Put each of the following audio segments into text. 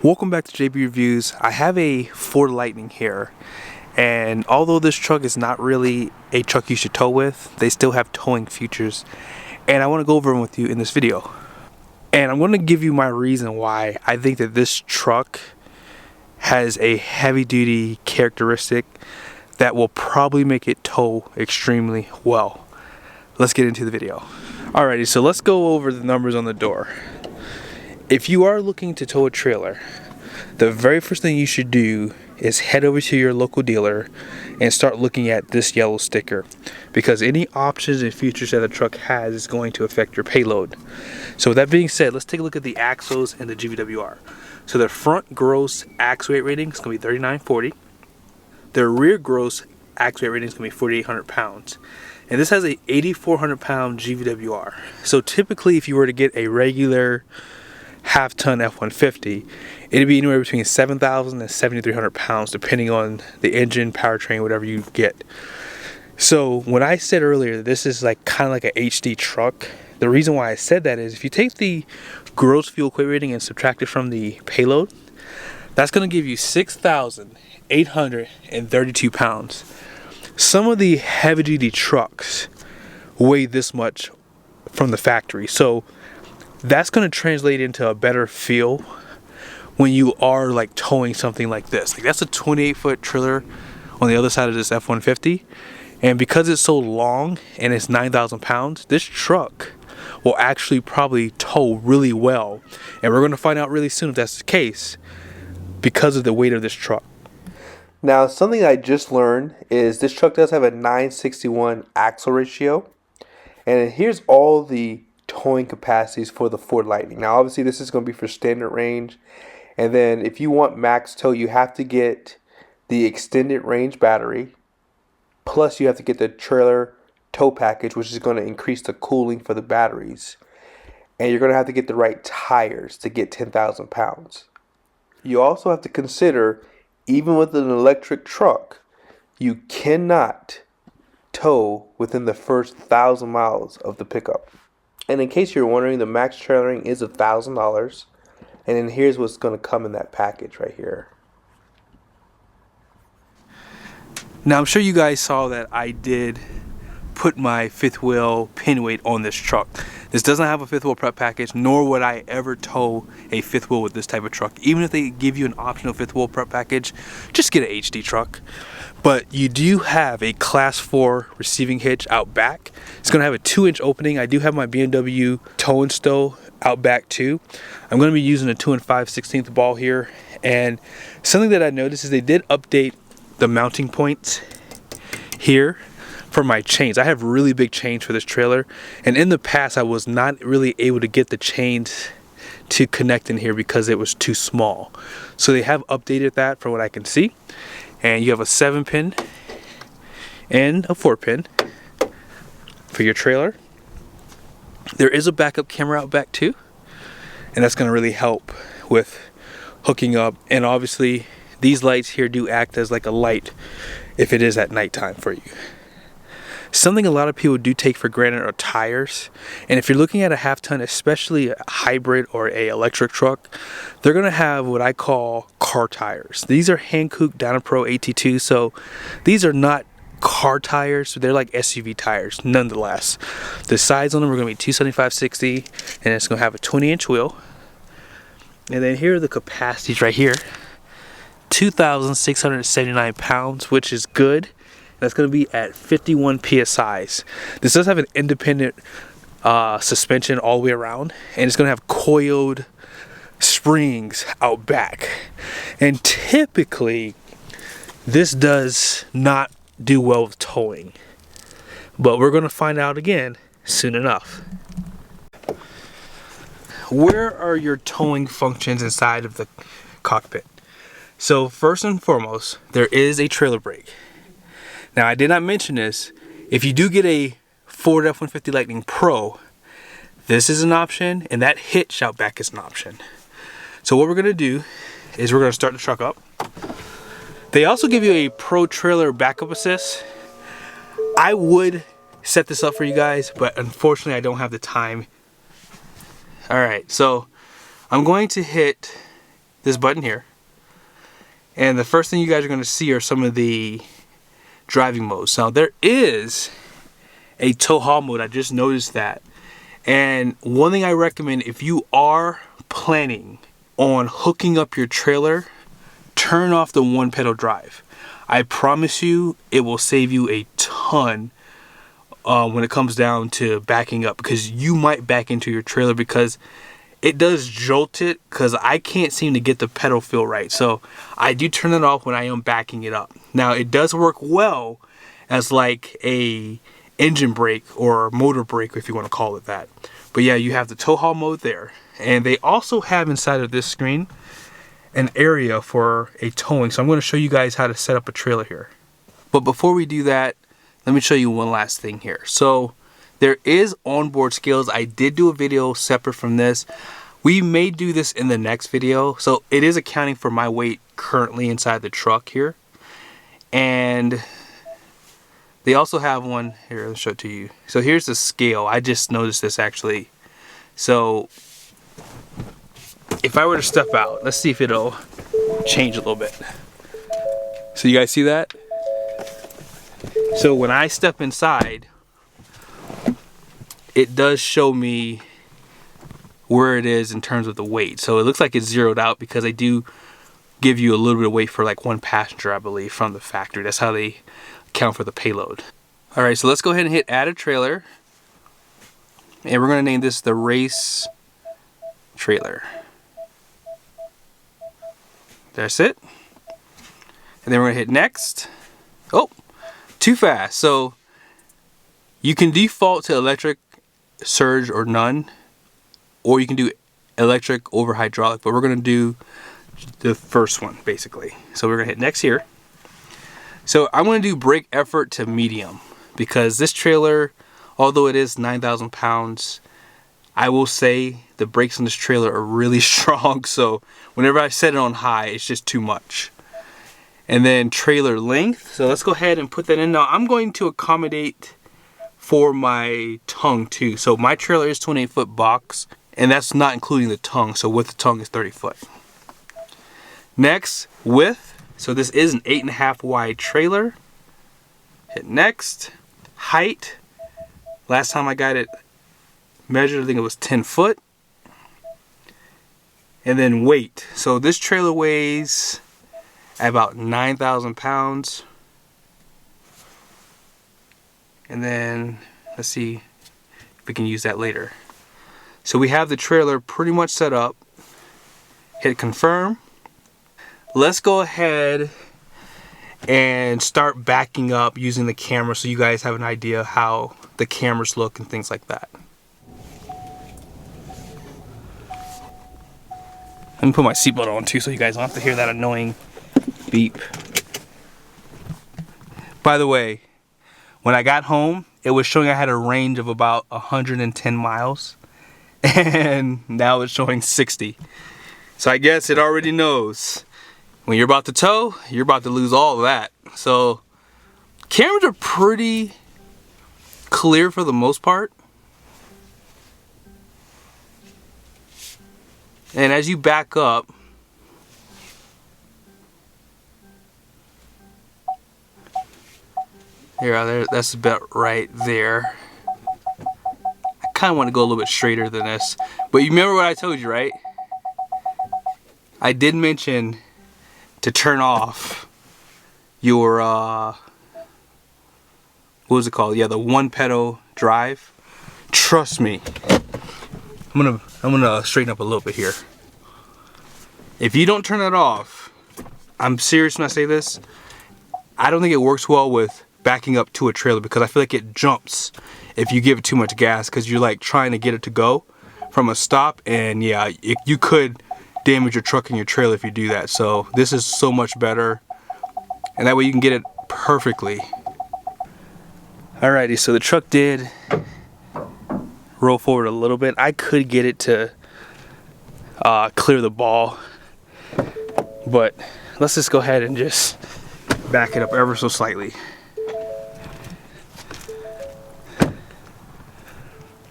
Welcome back to JB Reviews. I have a Ford Lightning here, and although this truck is not really a truck you should tow with, they still have towing features, and I want to go over them with you in this video. And I'm going to give you my reason why I think that this truck has a heavy-duty characteristic that will probably make it tow extremely well. Let's get into the video. Alrighty, so let's go over the numbers on the door. If you are looking to tow a trailer, the very first thing you should do is head over to your local dealer and start looking at this yellow sticker, because any options and features that the truck has is going to affect your payload. So with that being said, let's take a look at the axles and the GVWR. So the front gross axle weight rating is going to be 3940. The rear gross axle weight rating is going to be 4,800 pounds. And this has a 8,400 pound GVWR. So typically if you were to get a regular half-ton F-150, it'd be anywhere between 7,000 and 7,300 pounds depending on the engine, powertrain, whatever you get. So when I said earlier this is like kind of like an HD truck, the reason why I said that is if you take the gross fuel weight rating and subtract it from the payload, that's going to give you 6,832 pounds. Some of the heavy-duty trucks weigh this much from the factory, so that's going to translate into a better feel when you are like towing something like this. Like that's a 28-foot trailer on the other side of this F-150, and because it's so long and it's 9,000 pounds, this truck will actually probably tow really well, and we're going to find out really soon if that's the case because of the weight of this truck. Now, something I just learned is this truck does have a 961 axle ratio, and here's all the towing capacities for the Ford Lightning. Now obviously this is going to be for standard range, and then if you want max tow you have to get the extended range battery, plus you have to get the trailer tow package, which is going to increase the cooling for the batteries, and you're going to have to get the right tires to get 10,000 pounds. You also have to consider, even with an electric truck, you cannot tow within the first 1,000 miles of the pickup. And in case you're wondering, the max trailering is $1,000. And then here's what's going to come in that package right here. Now I'm sure you guys saw that I did put my fifth wheel pin weight on this truck. This doesn't have a fifth wheel prep package, nor would I ever tow a fifth wheel with this type of truck. Even if they give you an optional fifth wheel prep package, just get an HD truck. But you do have a class 4 receiving hitch out back. It's going to have a 2-inch opening. I do have my BMW tow and stow out back too. I'm going to be using a 2 5/16 ball here. And something that I noticed is they did update the mounting points here for my chains. I have really big chains for this trailer, and in the past I was not really able to get the chains to connect in here because it was too small. So they have updated that from what I can see. And you have a 7-pin and a 4-pin for your trailer. There is a backup camera out back too, and that's going to really help with hooking up. And obviously these lights here do act as like a light if it is at nighttime for you. Something a lot of people do take for granted are tires, and if you're looking at a half-ton, especially a hybrid or a electric truck, they're going to have what I call car tires. These are Hankook Dynapro AT2, so these are not car tires, they're like SUV tires nonetheless. The size on them are going to be 275/60, and it's going to have a 20-inch wheel. And then here are the capacities right here. 2,679 pounds, which is good. That's going to be at 51 psi's. This does have an independent suspension all the way around, and it's going to have coiled springs out back. And typically this does not do well with towing, but we're going to find out again soon enough. Where are your towing functions inside of the cockpit? So first and foremost, there is a trailer brake. Now, I did not mention this. If you do get a Ford F-150 Lightning Pro, this is an option, and that hitch out back is an option. So what we're going to do is we're going to start the truck up. They also give you a Pro Trailer Backup Assist. I would set this up for you guys, but unfortunately I don't have the time. Alright, so I'm going to hit this button here. And the first thing you guys are going to see are some of the driving modes. Now there is a tow haul mode. I just noticed that. And one thing I recommend, if you are planning on hooking up your trailer, turn off the one pedal drive. I promise you it will save you a ton when it comes down to backing up, because you might back into your trailer because it does jolt it, because I can't seem to get the pedal feel right. So I do turn it off when I am backing it up. Now it does work well as like a engine brake or motor brake, if you want to call it that. But yeah, you have the tow haul mode there. And they also have inside of this screen an area for a towing. So I'm going to show you guys how to set up a trailer here. But before we do that, let me show you one last thing here. So there is onboard scales. I did do a video separate from this. We may do this in the next video. So it is accounting for my weight currently inside the truck here. And they also have one here. I'll show it to you. So here's the scale. I just noticed this actually. So if I were to step out, let's see if it'll change a little bit. So you guys see that? So when I step inside, it does show me where it is in terms of the weight. So it looks like it's zeroed out because they do give you a little bit of weight for like one passenger, I believe, from the factory. That's how they account for the payload. All right, so let's go ahead and hit add a trailer. And we're gonna name this the race trailer. That's it. And then we're gonna hit next. Oh, too fast. So you can default to electric, surge, or none, or you can do electric over hydraulic, but we're gonna do the first one basically. So we're gonna hit next here. So I'm gonna do brake effort to medium, because this trailer, although it is 9,000 pounds, I will say the brakes on this trailer are really strong. So whenever I set it on high, it's just too much. And then trailer length. So let's go ahead and put that in. Now I'm going to accommodate for my tongue too. So my trailer is 28-foot box, and that's not including the tongue. So with the tongue is 30 foot. Next, width. So this is an 8.5 wide trailer. Hit next. Height. Last time I got it measured, I think it was 10 foot. And then weight. So this trailer weighs about 9,000 pounds. And then let's see if we can use that later. So we have the trailer pretty much set up. Hit confirm. Let's go ahead and start backing up using the camera so you guys have an idea how the cameras look and things like that. Let me put my seatbelt on too so you guys don't have to hear that annoying beep. By the way, when I got home, it was showing I had a range of about 110 miles, and now it's showing 60. So I guess it already knows when you're about to tow, you're about to lose all of that. So cameras are pretty clear for the most part. And as you back up, here, that's about right there. I kind of want to go a little bit straighter than this. But you remember what I told you, right? I did mention to turn off your, what was it called? Yeah, the one pedal drive. Trust me. I'm gonna straighten up a little bit here. If you don't turn it off, I'm serious when I say this, I don't think it works well with backing up to a trailer, because I feel like it jumps if you give it too much gas, because you're like trying to get it to go from a stop, and yeah, you could damage your truck and your trailer if you do that. So this is so much better, and that way you can get it perfectly. Alrighty, so the truck did roll forward a little bit. I could get it to clear the ball, but let's just go ahead and just back it up ever so slightly.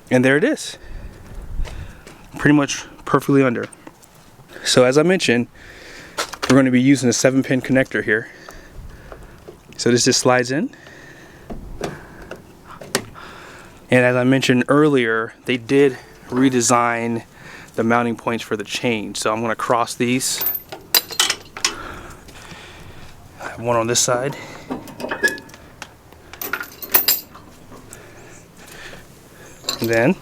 And there it is. Pretty much perfectly under. So as I mentioned, we're going to be using a 7-pin connector here. So this just slides in. And as I mentioned earlier, they did redesign the mounting points for the chain. So I'm going to cross these. I have one on this side. And then,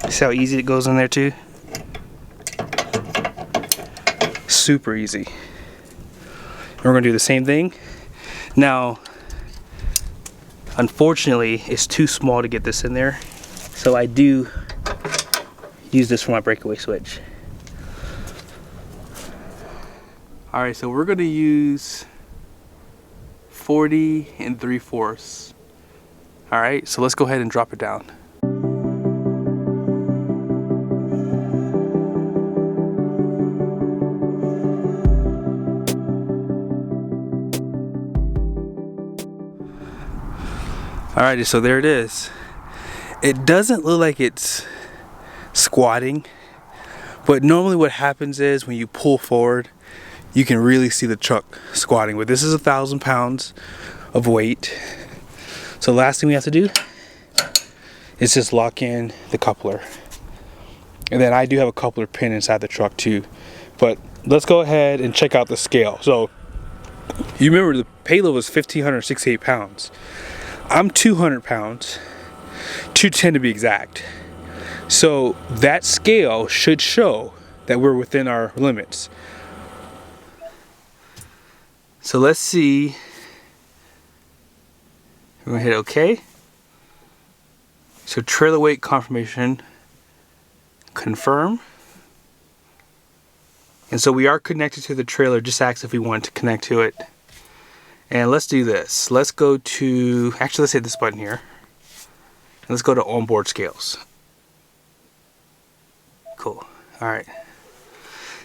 see how easy it goes in there too? Super easy. And we're going to do the same thing. Now, unfortunately, it's too small to get this in there. So I do use this for my breakaway switch. Alright, so we're going to use 40 3/4. Alright, so let's go ahead and drop it down. Alrighty, so there it is. It doesn't look like it's squatting, but normally what happens is when you pull forward, you can really see the truck squatting. But this is 1,000 pounds of weight. So the last thing we have to do is just lock in the coupler. And then I do have a coupler pin inside the truck too. But let's go ahead and check out the scale. So you remember the payload was 1,568 pounds. I'm 200 pounds, 210 to be exact. So that scale should show that we're within our limits. So let's see. We're gonna hit OK. So trailer weight confirmation, confirm. And so we are connected to the trailer, just asked if we want to connect to it. And let's do this. Let's go to, actually let's hit this button here. Let's go to onboard scales. Cool, all right.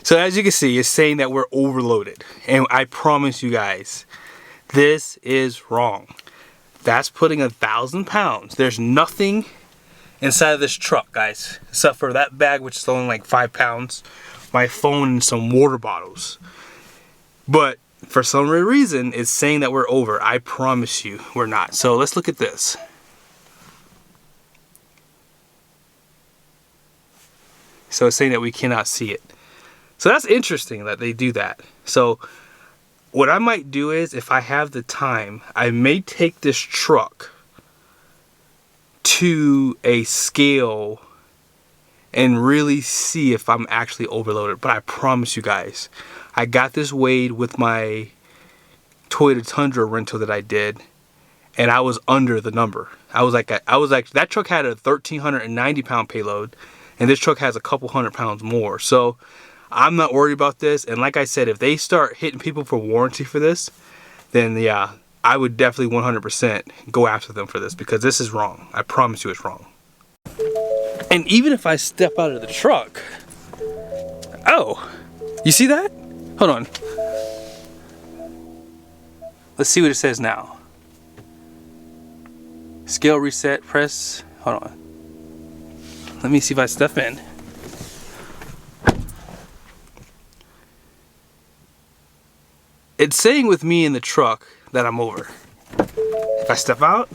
So as you can see, it's saying that we're overloaded. And I promise you guys, this is wrong. That's putting 1,000 pounds. There's nothing inside of this truck, guys, except for that bag, which is only like 5 pounds, my phone and some water bottles. But for some reason, it's saying that we're over. I promise you, we're not. So let's look at this. So it's saying that we cannot see it. So that's interesting that they do that. So what I might do is, if I have the time, I may take this truck to a scale and really see if I'm actually overloaded. But I promise you guys, I got this weighed with my Toyota Tundra rental that I did, and I was under the number. I was like, that truck had a 1,390 pound payload, and this truck has a couple hundred pounds more. So I'm not worried about this. And like I said, if they start hitting people for warranty for this, then yeah, I would definitely 100% go after them for this, because this is wrong. I promise you it's wrong. And even if I step out of the truck, oh, you see that? Hold on. Let's see what it says now. Scale reset, press, hold on. Let me see if I step in. It's saying with me in the truck that I'm over. If I step out,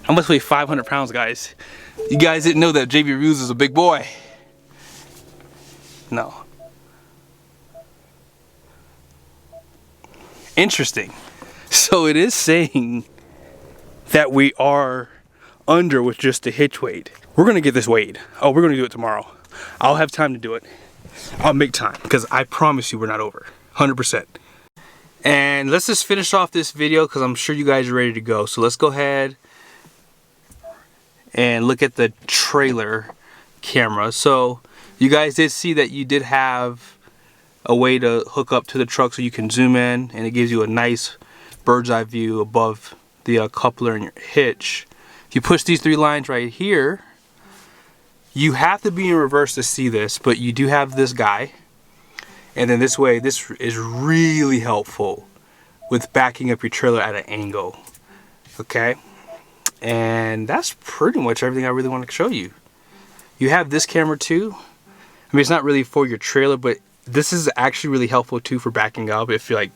I must weigh 500 pounds, guys. You guys didn't know that JB Ruse is a big boy. No. Interesting. So it is saying that we are under with just the hitch weight. We're gonna get this weighed. Oh, we're gonna do it tomorrow. I'll have time to do it. I'll make time, because I promise you we're not over. 100%. And let's just finish off this video, because I'm sure you guys are ready to go. So let's go ahead and look at the trailer camera. So you guys did see that you did have a way to hook up to the truck so you can zoom in, and it gives you a nice bird's eye view above the coupler and your hitch. If you push these 3 lines right here, you have to be in reverse to see this, but you do have this guy. And then this way, this is really helpful with backing up your trailer at an angle. Okay? And that's pretty much everything I really want to show you. you have this camera too. I mean, it's not really for your trailer, but this is actually really helpful too for backing up if you're like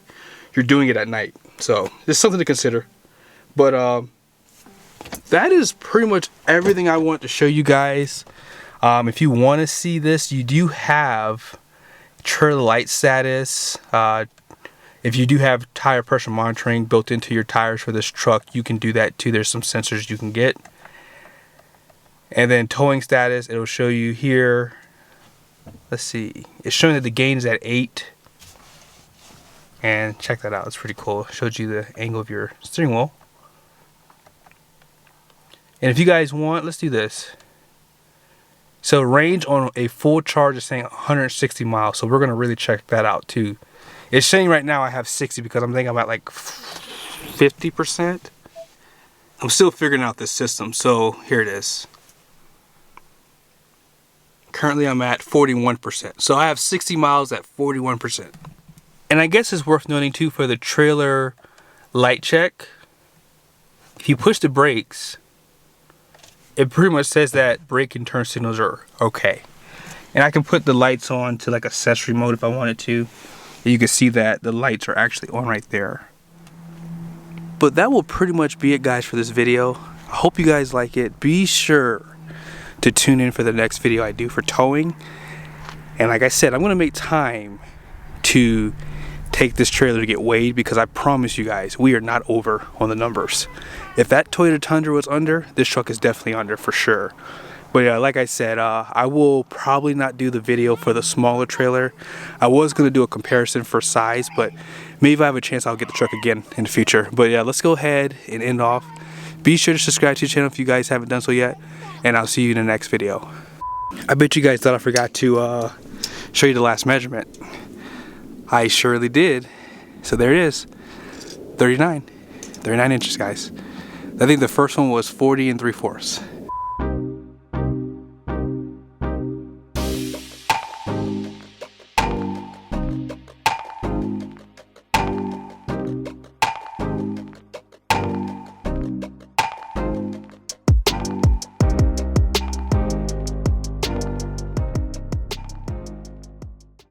you're doing it at night. So it's something to consider. But that is pretty much everything I want to show you guys. If you want to see this, you do have trailer light status. If you do have tire pressure monitoring built into your tires for this truck, you can do that too. There's some sensors you can get. And then towing status, it'll show you here. Let's see, it's showing that the gain is at 8. And check that out, it's pretty cool. It shows you the angle of your steering wheel. And if you guys want, let's do this. So range on a full charge is saying 160 miles. So we're gonna really check that out too. It's saying right now I have 60 because I'm thinking I'm at like 50%. I'm still figuring out this system. So here it is. Currently I'm at 41%. So I have 60 miles at 41%. And I guess it's worth noting too for the trailer light check. If you push the brakes, it pretty much says that brake and turn signals are okay. And I can put the lights on to like accessory mode if I wanted to. And you can see that the lights are actually on right there. But that will pretty much be it, guys, for this video. I hope you guys like it. Be sure to tune in for the next video I do for towing. And like I said, I'm gonna make time to take this trailer to get weighed, because I promise you guys, we are not over on the numbers. If that Toyota Tundra was under, this truck is definitely under for sure. But yeah, like I said, I will probably not do the video for the smaller trailer. I was gonna do a comparison for size, but maybe if I have a chance, I'll get the truck again in the future. But yeah, let's go ahead and end off. Be sure to subscribe to the channel if you guys haven't done so yet, and I'll see you in the next video. I bet you guys thought I forgot to show you the last measurement. I surely did. So there it is, 39 inches, guys. I think the first one was 40 3/4.